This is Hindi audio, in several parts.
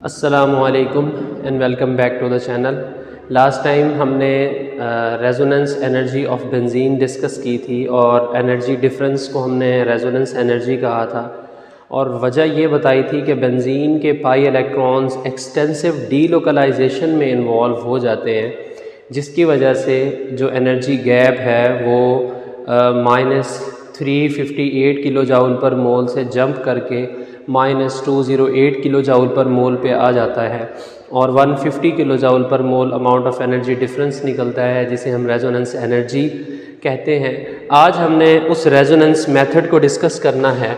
अस्सलामुअलैकुम and welcome back to the channel. Last time हमने resonance energy of benzene discuss की थी और एनर्जी डिफरेंस को हमने रेजोनेंस एनर्जी कहा था और वजह ये बताई थी कि बेंजीन के पाई इलेक्ट्रॉन्स एक्सटेंसिव डीलोकलाइजेशन में इन्वॉल्व हो जाते हैं, जिसकी वजह से जो एनर्जी गैप है वो -358 किलो जाउल पर मोल से जंप करके -208 किलो जाउल पर मोल पे आ जाता है और 150 किलो जाउल पर मोल अमाउंट ऑफ एनर्जी डिफरेंस निकलता है, जिसे हम रेजोनेंस एनर्जी कहते हैं। आज हमने उस रेजोनेंस मेथड को डिस्कस करना है।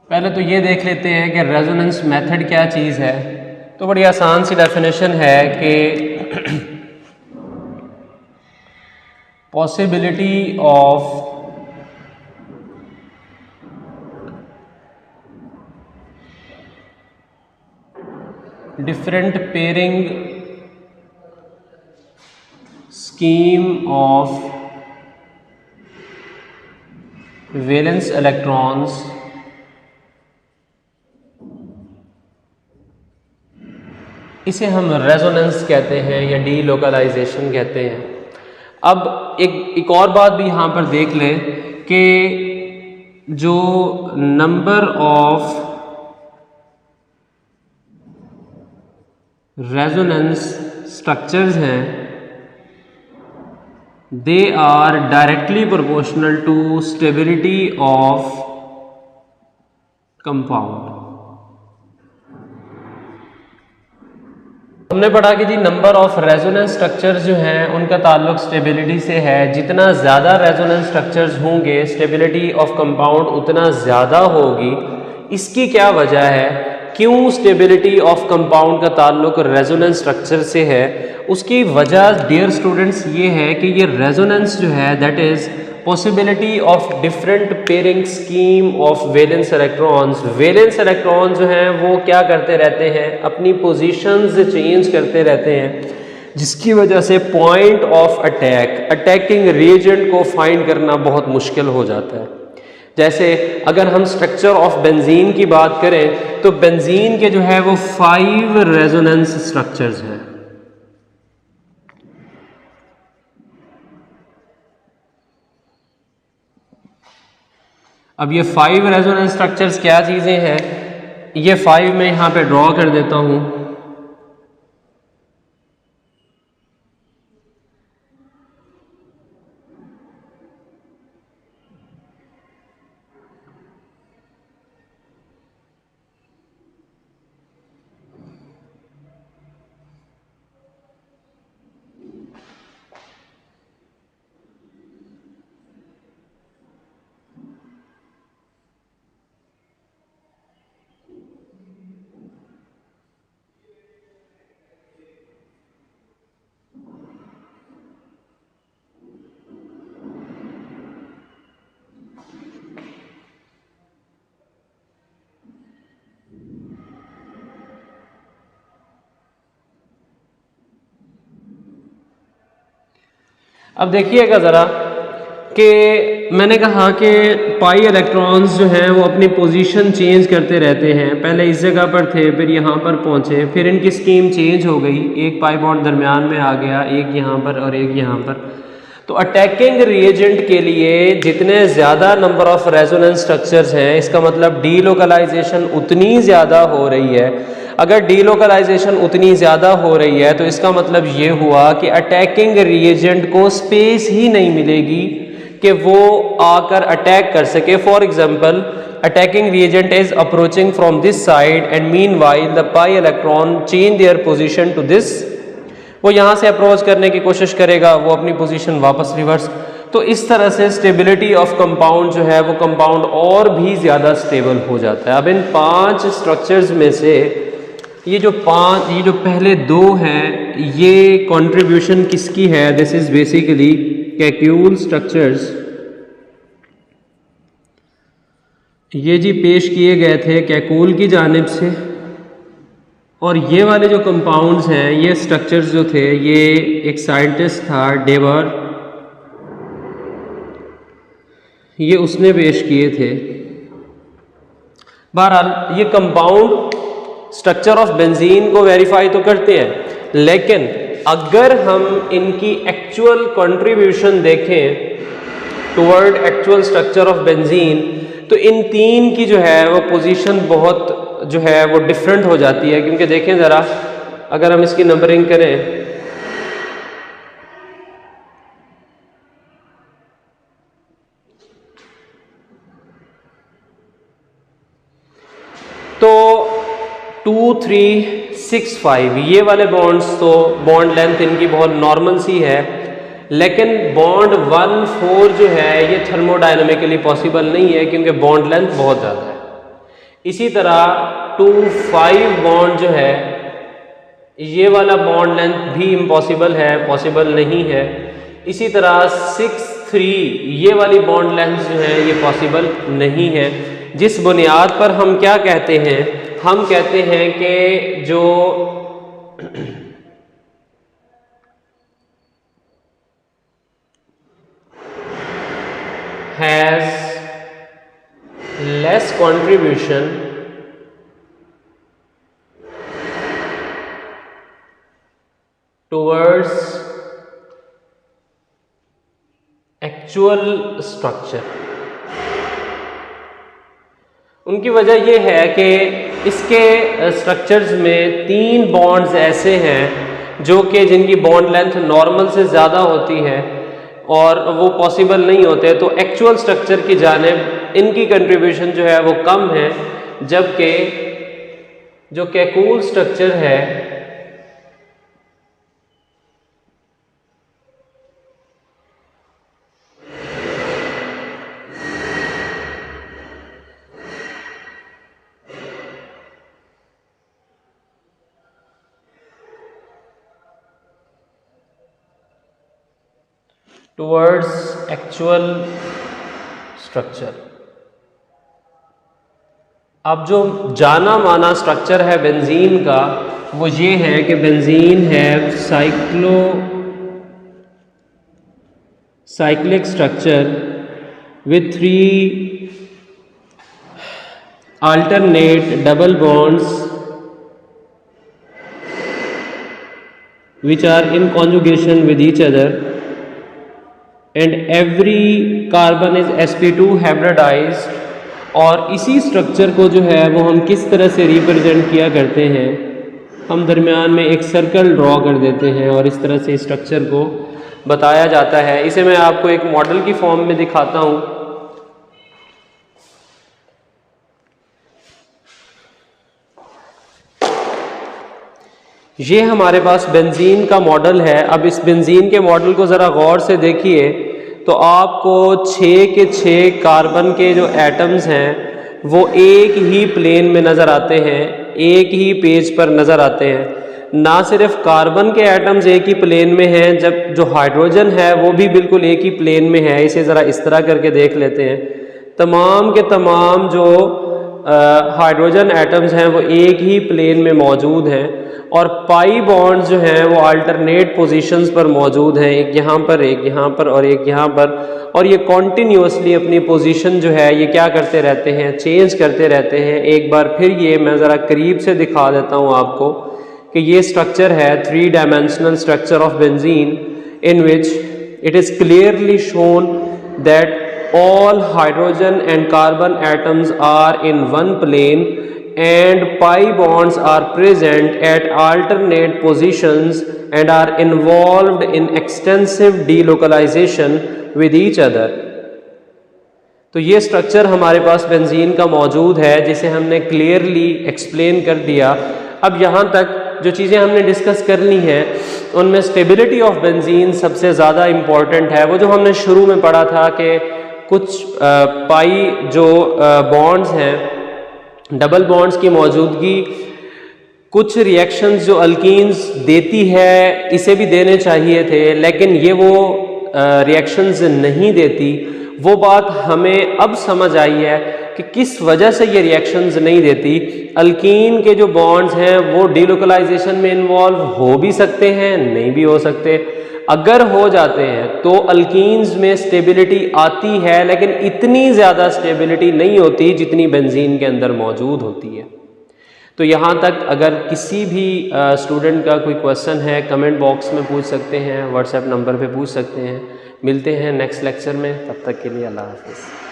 पहले तो ये देख लेते हैं कि रेजोनेंस मेथड क्या चीज़ है। तो बड़ी आसान सी डेफिनेशन है कि possibility of different pairing scheme of valence electrons इसे हम रेजोनेंस कहते हैं या डीलोकलाइजेशन कहते हैं। अब एक और बात भी यहाँ पर देख लें कि जो नंबर ऑफ रेजोनेंस स्ट्रक्चर्स हैं they are directly proportional to stability of compound. हमने पढ़ा कि जी नंबर ऑफ रेजोनेंस स्ट्रक्चर्स जो हैं उनका ताल्लुक स्टेबिलिटी से है। जितना ज़्यादा रेजोनेंस स्ट्रक्चर्स होंगे स्टेबिलिटी ऑफ कंपाउंड उतना ज़्यादा होगी। इसकी क्या वजह है, क्यों स्टेबिलिटी ऑफ कंपाउंड का ताल्लुक रेजोनेंस स्ट्रक्चर से है? उसकी वजह डियर स्टूडेंट्स ये है कि ये रेजोनेंस जो है that is possibility of different pairing scheme of valence electrons. Valence electron जो हैं वो क्या करते रहते हैं, अपनी पोजीशंस चेंज करते रहते हैं, जिसकी वजह से पॉइंट ऑफ अटैकिंग रिएजेंट को फाइंड करना बहुत मुश्किल हो जाता है। जैसे अगर हम स्ट्रक्चर ऑफ बेंजीन की बात करें तो बेंजीन के जो है वो 5 रेजोनेंस स्ट्रक्चर्स हैं। अब ये 5 रेजोनेंस स्ट्रक्चर्स क्या चीज़ें हैं, ये 5 मैं यहाँ पे ड्रॉ कर देता हूँ। अब देखिएगा ज़रा कि मैंने कहा कि पाई इलेक्ट्रॉन्स जो हैं वो अपनी पोजीशन चेंज करते रहते हैं। पहले इस जगह पर थे, फिर यहाँ पर पहुँचे, फिर इनकी स्कीम चेंज हो गई, एक पाई बॉन्ड दरमियान में आ गया, एक यहाँ पर और एक यहाँ पर। तो अटैकिंग रिएजेंट के लिए जितने ज़्यादा नंबर ऑफ रेजोनेंस स्ट्रक्चर्स हैं इसका मतलब डीलोकलाइजेशन उतनी ज़्यादा हो रही है। अगर डीलोकलाइजेशन उतनी ज़्यादा हो रही है तो इसका मतलब ये हुआ कि अटैकिंग रिएजेंट को स्पेस ही नहीं मिलेगी कि वो आकर अटैक कर सके। For example attacking reagent is approaching from this side and meanwhile the pi electron change their position to this. वो यहाँ से अप्रोच करने की कोशिश करेगा, वो अपनी पोजीशन वापस रिवर्स। तो इस तरह से स्टेबिलिटी ऑफ कंपाउंड जो है वो कंपाउंड और भी ज़्यादा स्टेबल हो जाता है। अब इन 5 स्ट्रक्चर्स में से ये जो पहले 2 हैं ये कंट्रीब्यूशन किसकी है? This is basically Kekulé structures. ये जी पेश किए गए थे कैक्यूल की जानिब से और ये वाले जो कंपाउंड्स हैं, ये स्ट्रक्चर्स जो थे, ये एक साइंटिस्ट था डेबर, ये उसने पेश किए थे। बहरहाल ये कंपाउंड स्ट्रक्चर ऑफ बेंजीन को वेरीफाई तो करते हैं, लेकिन अगर हम इनकी एक्चुअल कंट्रीब्यूशन देखें toward actual structure of benzene, तो इन तीन की जो है वो पोजीशन बहुत जो है वो डिफरेंट हो जाती है। क्योंकि देखें ज़रा, अगर हम इसकी नंबरिंग करें तो 2, 3, 6, 5 ये वाले बॉन्ड्स तो बॉन्ड लेंथ इनकी बहुत नॉर्मल सी है, लेकिन बॉन्ड 1, 4 जो है ये थर्मोडायनामिकली पॉसिबल नहीं है क्योंकि बॉन्ड लेंथ बहुत ज़्यादा है। इसी तरह 2, 5 बॉन्ड जो है ये वाला बॉन्ड लेंथ भी इम्पॉसिबल है, पॉसिबल नहीं है। इसी तरह 6, 3 ये वाली बॉन्ड लेंथ जो है ये पॉसिबल नहीं है। जिस बुनियाद पर हम क्या कहते हैं, हम कहते हैं कि जो has less contribution towards actual structure, उनकी वजह यह है कि इसके स्ट्रक्चर्स में 3 बॉन्ड्स ऐसे हैं जो कि जिनकी बॉन्ड लेंथ नॉर्मल से ज़्यादा होती है और वो पॉसिबल नहीं होते, तो एक्चुअल स्ट्रक्चर की जानिब इनकी कंट्रीब्यूशन जो है वो कम है, जबकि जो कैकूल स्ट्रक्चर है टुवर्ड्स एक्चुअल स्ट्रक्चर। अब जो जाना माना स्ट्रक्चर है बेंजीन का वो ये है कि बेंजीन है cyclic structure with 3 alternate double bonds which are in conjugation with each other, and every carbon is sp2 hybridized। और इसी स्ट्रक्चर को जो है वो हम किस तरह से रिप्रेजेंट किया करते हैं, हम दरमियान में एक सर्कल ड्रॉ कर देते हैं और इस तरह से स्ट्रक्चर को बताया जाता है। इसे मैं आपको एक मॉडल की फॉर्म में दिखाता हूँ। ये हमारे पास बेंजीन का मॉडल है। अब इस बेंजीन के मॉडल को ज़रा गौर से देखिए तो आपको 6 के 6 कार्बन के जो एटम्स हैं वो एक ही प्लेन में नज़र आते हैं, एक ही पेज पर नज़र आते हैं। ना सिर्फ कार्बन के एटम्स एक ही प्लेन में हैं, जब जो हाइड्रोजन है वो भी बिल्कुल एक ही प्लेन में है। इसे ज़रा इस तरह करके देख लेते हैं। तमाम के तमाम जो हाइड्रोजन एटम्स हैं वो एक ही प्लेन में मौजूद हैं, और पाई बॉन्ड्स जो हैं वो अल्टरनेट पोजीशंस पर मौजूद हैं, एक यहाँ पर, एक यहाँ पर और एक यहाँ पर, और ये कॉन्टीन्यूसली अपनी पोजीशन जो है ये क्या करते रहते हैं, चेंज करते रहते हैं। एक बार फिर ये मैं ज़रा करीब से दिखा देता हूँ आपको कि ये स्ट्रक्चर है 3 dimensional structure of benzene in which it is clearly shown that all hydrogen and carbon atoms are in one plane and pi bonds are present at alternate positions and are involved in extensive delocalization with each other। तो ये स्ट्रक्चर हमारे पास बेंजीन का मौजूद है जिसे हमने क्लियरली एक्सप्लेन कर दिया। अब यहाँ तक जो चीज़ें हमने डिस्कस करनी है उनमें स्टेबिलिटी ऑफ बेंजीन सबसे ज़्यादा इम्पॉर्टेंट है। वो जो हमने शुरू में पढ़ा था कि कुछ पाई जो बॉन्ड्स हैं, डबल बॉन्ड्स की मौजूदगी कुछ रिएक्शंस जो अल्कीन्स देती है इसे भी देने चाहिए थे, लेकिन ये वो रिएक्शंस नहीं देती। वो बात हमें अब समझ आई है कि किस वजह से ये रिएक्शंस नहीं देती। अल्कीन के जो बॉन्ड्स हैं वो डीलोकलाइजेशन में इन्वॉल्व हो भी सकते हैं, नहीं भी हो सकते। अगर हो जाते हैं तो अल्कीन्स में स्टेबिलिटी आती है, लेकिन इतनी ज़्यादा स्टेबिलिटी नहीं होती जितनी बेंजीन के अंदर मौजूद होती है। तो यहाँ तक अगर किसी भी स्टूडेंट का कोई क्वेश्चन है कमेंट बॉक्स में पूछ सकते हैं, व्हाट्सएप नंबर पे पूछ सकते हैं। मिलते हैं नेक्स्ट लेक्चर में, तब तक के लिए अल्लाह हाफ़िज़।